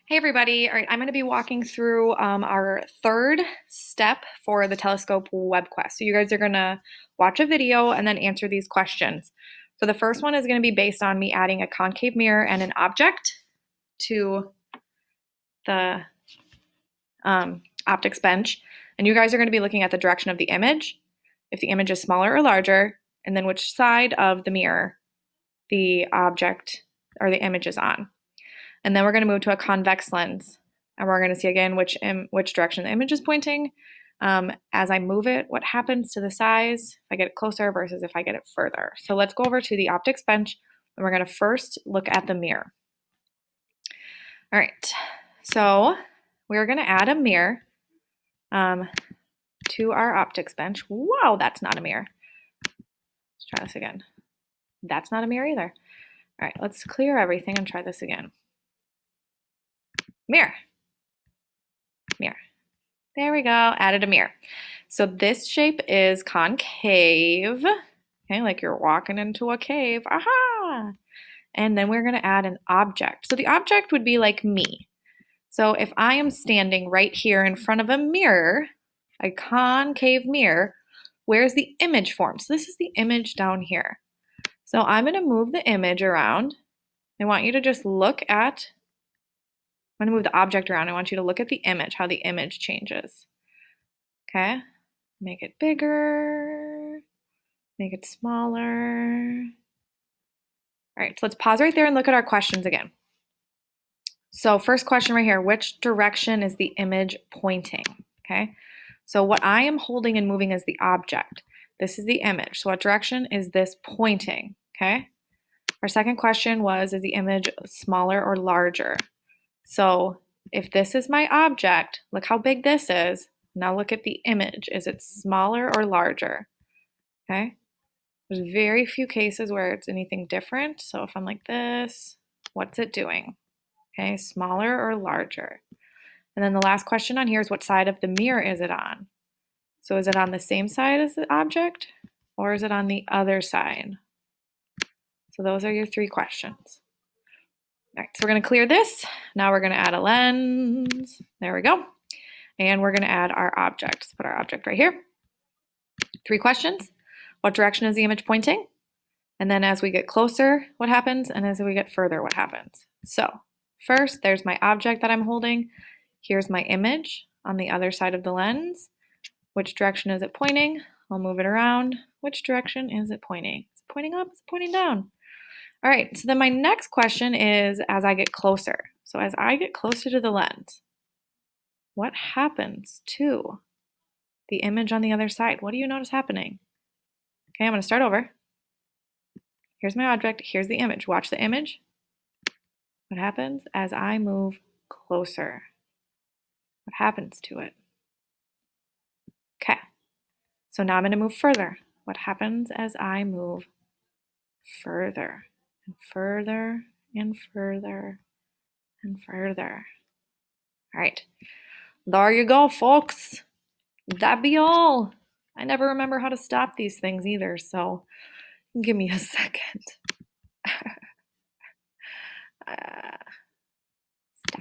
Hey everybody, all right, I'm going to be walking through our third step for the telescope Webquest. So you guys are going to watch a video and then answer these questions. So the first one is going to be based on me adding a concave mirror and an object to the optics bench. And you guys are going to be looking at the direction of the image, if the image is smaller or larger, and then which side of the mirror the object or the image is on. And then we're going to move to a convex lens. And we're going to see again which direction the image is pointing. As I move it, what happens to the size if I get it closer versus if I get it further. So let's go over to the optics bench, and we're going to first look at the mirror. All right, so we're going to add a mirror to our optics bench. Wow, that's not a mirror. Let's try this again. That's not a mirror either. All right, let's clear everything and try this again. Mirror. Mirror. There we go, added a mirror. So this shape is concave, okay, like you're walking into a cave, aha! And then we're gonna add an object. So the object would be like me. So if I am standing right here in front of a mirror, a concave mirror, where's the image formed? So this is the image down here. So I'm gonna move the image around. I want you to just look at I'm going to move the object around. I want you to look at the image, how the image changes. Okay, make it bigger, make it smaller. All right, so let's pause right there and look at our questions again. So first question right here, which direction is the image pointing? Okay, so what I am holding and moving is the object. This is the image. So what direction is this pointing? Okay, our second question was, is the image smaller or larger? So if this is my object, look how big this is. Now look at the image. Is it smaller or larger? Okay. There's very few cases where it's anything different. So if I'm like this, what's it doing? Okay, smaller or larger? And then the last question on here is what side of the mirror is it on? So is it on the same side as the object or is it on the other side? So those are your three questions. All right, so we're going to clear this. Now we're going to add a lens. There we go. And we're going to add our object. Let's put our object right here. Three questions. What direction is the image pointing? And then as we get closer, what happens? And as we get further, what happens? So first, there's my object that I'm holding. Here's my image on the other side of the lens. Which direction is it pointing? I'll move it around. Which direction is it pointing? Is it pointing up? Is it pointing down? All right, so then my next question is as I get closer. So as I get closer to the lens, what happens to the image on the other side? What do you notice happening? Okay, I'm going to start over. Here's my object. Here's the image. Watch the image. What happens as I move closer? What happens to it? Okay, so now I'm going to move further. What happens as I move further? And further and further and further. All right, there you go, folks. That be all. I never remember how to stop these things either, so give me a second.